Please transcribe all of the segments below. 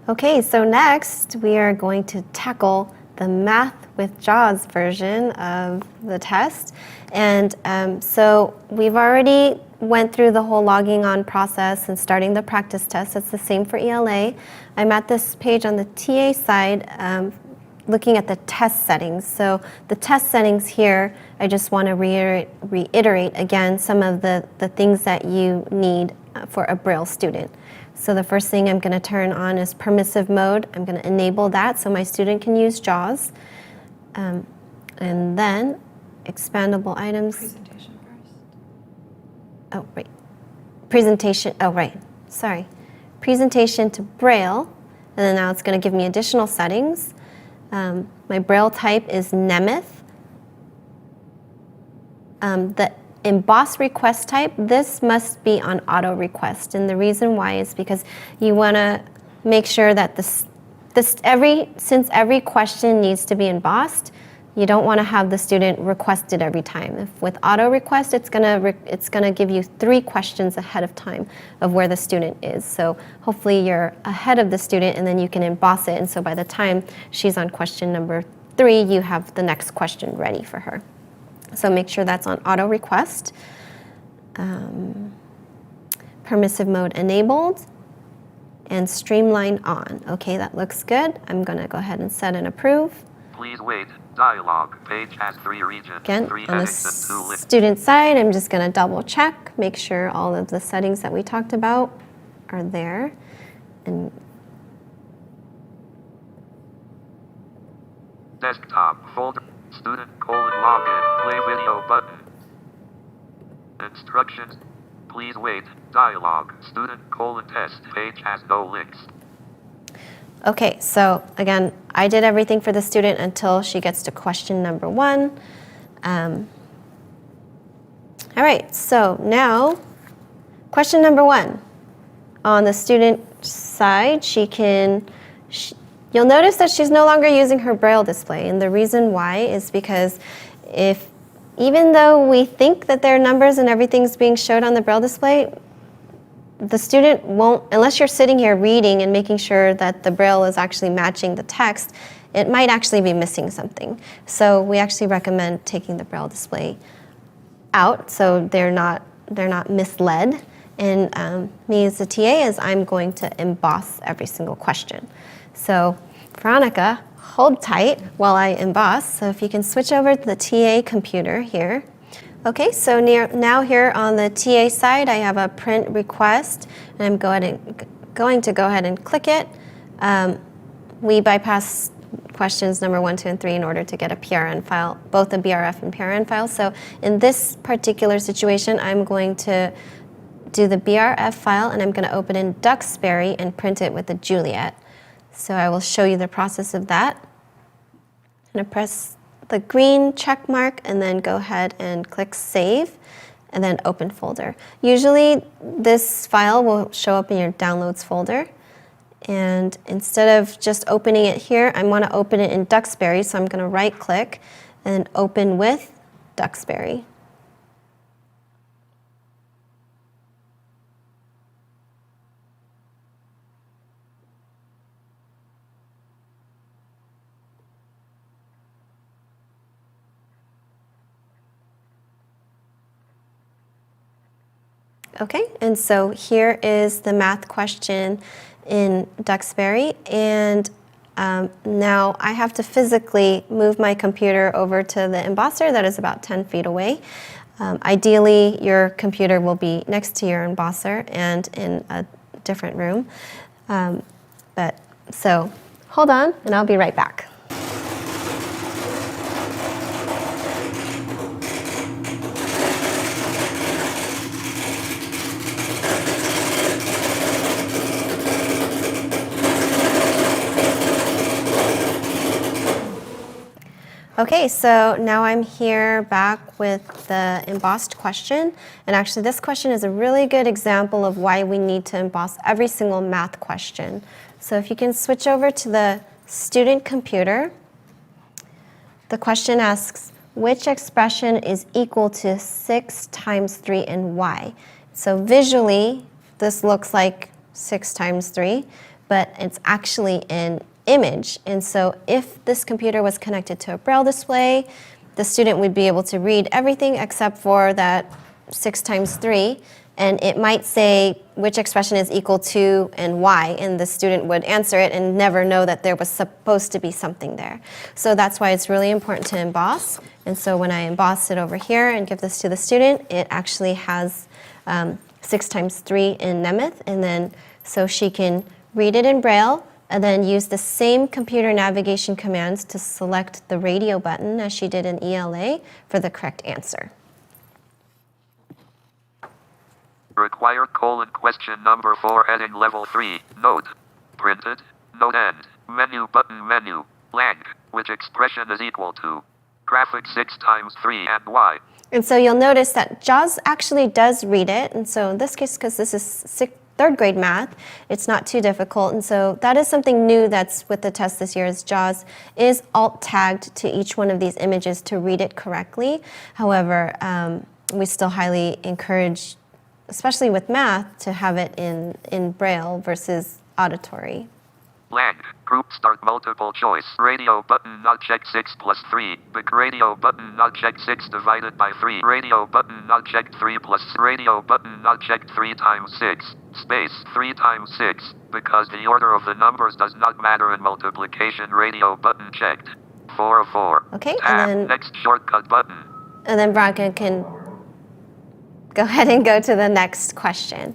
Okay, so next we are going to tackle the Math with JAWS version of the test. And so we've already went through the whole logging on process and starting the practice test. It's the same for ELA. I'm at this page on the TA side looking at the test settings. So the test settings here, I just want to reiterate again some of the things that you need for a Braille student. So the first thing I'm going to turn on is permissive mode. I'm going to enable that so my student can use JAWS. And then expandable items. Presentation first. Oh, right. Presentation, oh, right. Sorry. Presentation to Braille. And then now it's going to give me additional settings. My Braille type is Nemeth. The emboss request type, this must be on auto request. And the reason why is because you want to make sure that since every question needs to be embossed, you don't want to have the student request it every time. If with auto request, it's gonna give you 3 questions ahead of time of where the student is. So hopefully you're ahead of the student and then you can emboss it. And so by the time she's on question number 3, you have the next question ready for her. So make sure that's on auto request. Permissive mode enabled and streamline on. Okay, that looks good. I'm gonna go ahead and set and approve. Please wait. Dialog page has 3 regions, Again, 3 on the edits and 2 lists. student side, I'm just gonna double check, make sure all of the settings that we talked about are there. And Desktop folder. Student : login. Play video button. Instructions. Please wait. Dialog. Student : test page has no links. okay, so again, I did everything for the student until she gets to question number 1. All right, so now question number 1. On the student side, you'll notice that she's no longer using her Braille display, and the reason why is because even though we think that there are numbers and everything's being showed on the Braille display, the student won't, unless you're sitting here reading and making sure that the Braille is actually matching the text, it might actually be missing something. So we actually recommend taking the Braille display out so they're not misled. And me as the TA is I'm going to emboss every single question. So Veronica, hold tight while I emboss. So if you can switch over to the TA computer here. Okay, so now here on the TA side, I have a print request, and I'm going to go ahead and click it. We bypass questions number 1, 2, and 3 in order to get a PRN file, both a BRF and PRN file. So in this particular situation, I'm going to do the BRF file, and I'm going to open in Duxbury and print it with a Juliet. So I will show you the process of that. I'm going to press the green check mark and then go ahead and click Save and then Open Folder. Usually this file will show up in your Downloads folder. And instead of just opening it here, I want to open it in Duxbury. So I'm going to right click and Open with Duxbury. Okay, and so here is the math question in Duxbury, and now I have to physically move my computer over to the embosser that is about 10 feet away. Ideally, your computer will be next to your embosser and in a different room. So hold on, and I'll be right back. Okay, so now I'm here back with the embossed question. And actually this question is a really good example of why we need to emboss every single math question. So if you can switch over to the student computer, the question asks, which expression is equal to 6 times 3 and y? So visually, this looks like 6 times 3, but it's actually an image. And so if this computer was connected to a Braille display, the student would be able to read everything except for that 6 times 3, and it might say which expression is equal to and why, and the student would answer it and never know that there was supposed to be something there. So that's why it's really important to emboss. And so when I emboss it over here and give this to the student, it actually has 6 times 3 in Nemeth, and then so she can read it in Braille and then use the same computer navigation commands to select the radio button as she did in ELA for the correct answer. Required question number 4 heading level 3. Note. Printed. Note end. Menu button menu. Blank. Which expression is equal to? Graphic 6 times 3 and y. And so you'll notice that JAWS actually does read it. And so in this case, because this is third grade math, it's not too difficult. And so that is something new that's with the test this year is JAWS is alt tagged to each one of these images to read it correctly. However, we still highly encourage, especially with math, to have it in Braille versus auditory. Blank. Group start multiple choice. Radio button not checked 6 plus 3. Big radio button not checked 6 divided by 3. Radio button not checked 3 plus radio button not checked 3 times 6. Space 3 times 6. Because the order of the numbers does not matter in multiplication. Radio button checked. 4 of 4. Okay, Tab. and then Next shortcut button. And then Veronica can go ahead and go to the next question.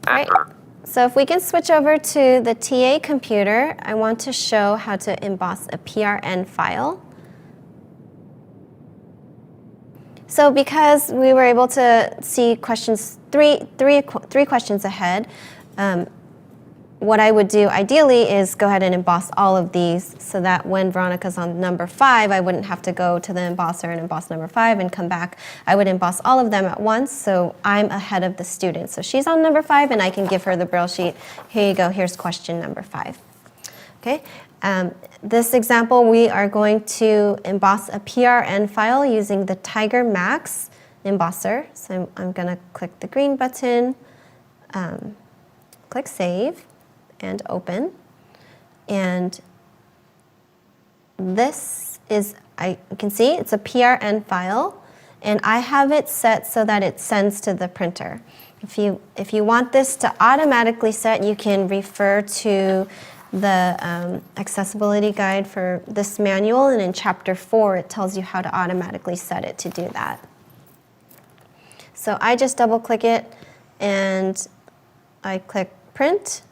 All right. Enter. So if we can switch over to the TA computer, I want to show how to emboss a PRN file. So because we were able to see questions three questions ahead, what I would do ideally is go ahead and emboss all of these so that when Veronica's on number 5, I wouldn't have to go to the embosser and emboss number 5 and come back. I would emboss all of them at once so I'm ahead of the student. So she's on number 5 and I can give her the Braille sheet. Here you go, here's question number 5. Okay, this example we are going to emboss a PRN file using the Tiger Max embosser. So I'm gonna click the green button, click Save, and open. And this is, you can see it's a PRN file, and I have it set so that it sends to the printer. If you want this to automatically set, you can refer to the accessibility guide for this manual, and in chapter 4 it tells you how to automatically set it to do that. So I just double click it and I click print,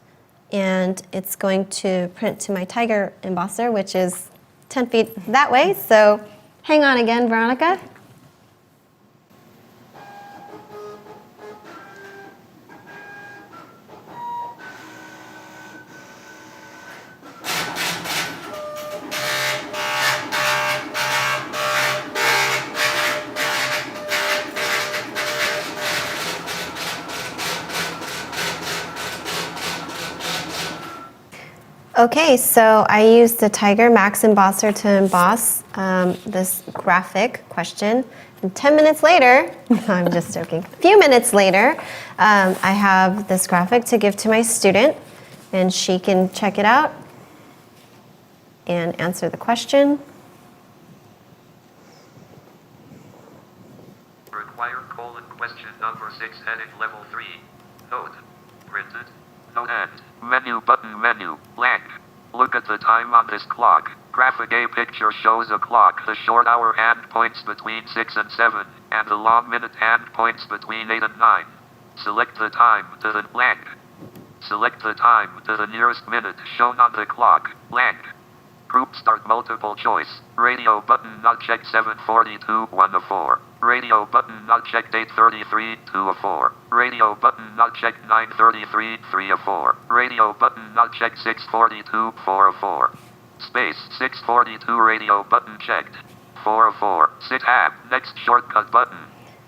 and it's going to print to my Tiger embosser, which is 10 feet that way. So hang on again, Veronica. Okay, so I used the Tiger Max embosser to emboss this graphic question. And 10 minutes later, I'm just joking, a few minutes later, I have this graphic to give to my student, and she can check it out and answer the question. Required question number 6 heading level 3. Note. Printed. Note end. Menu button menu. Blank. Look at the time on this clock. Graphic A picture shows a clock. The short hour hand points between 6 and 7, and the long minute hand points between 8 and 9. Select the time to the blank. Select the time to the nearest minute shown on the clock. Blank. Group start multiple choice. Radio button not checked 742 1 of 4. Radio button not checked 833 2 of 4. Radio button not checked 933 3 of 4. Radio button not checked 642 4 of 4. Space 642 radio button checked 4 of 4. Sit tab. Next shortcut button.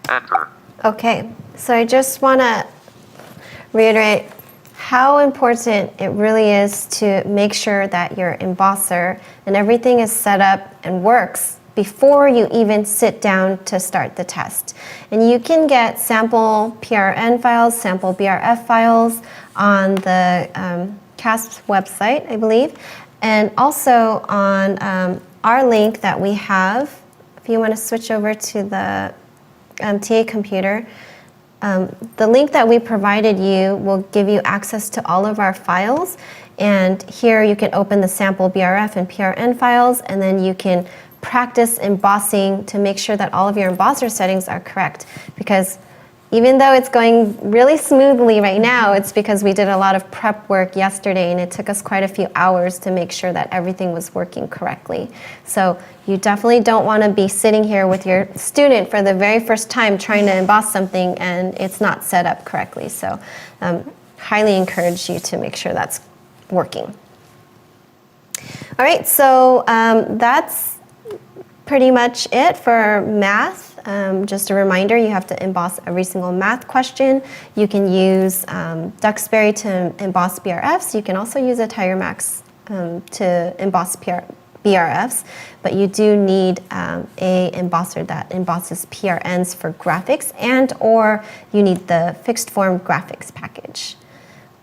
Enter. Okay, so I just want to reiterate how important it really is to make sure that your embosser and everything is set up and works before you even sit down to start the test. And you can get sample PRN files, sample BRF files on the CAASPP website, I believe, and also on our link that we have. If you want to switch over to the TA computer, the link that we provided you will give you access to all of our files, and here you can open the sample BRF and PRN files, and then you can practice embossing to make sure that all of your embosser settings are correct, because even though it's going really smoothly right now, it's because we did a lot of prep work yesterday and it took us quite a few hours to make sure that everything was working correctly. So you definitely don't want to be sitting here with your student for the very first time trying to emboss something and it's not set up correctly. So highly encourage you to make sure that's working. All right, so that's pretty much it for math. Just a reminder, you have to emboss every single math question. You can use Duxbury to emboss BRFs. You can also use a Tiger Max to emboss BRFs, but you do need a embosser that embosses PRNs for graphics, and or you need the fixed form graphics package.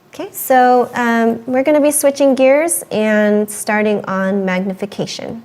Okay, so we're going to be switching gears and starting on magnification.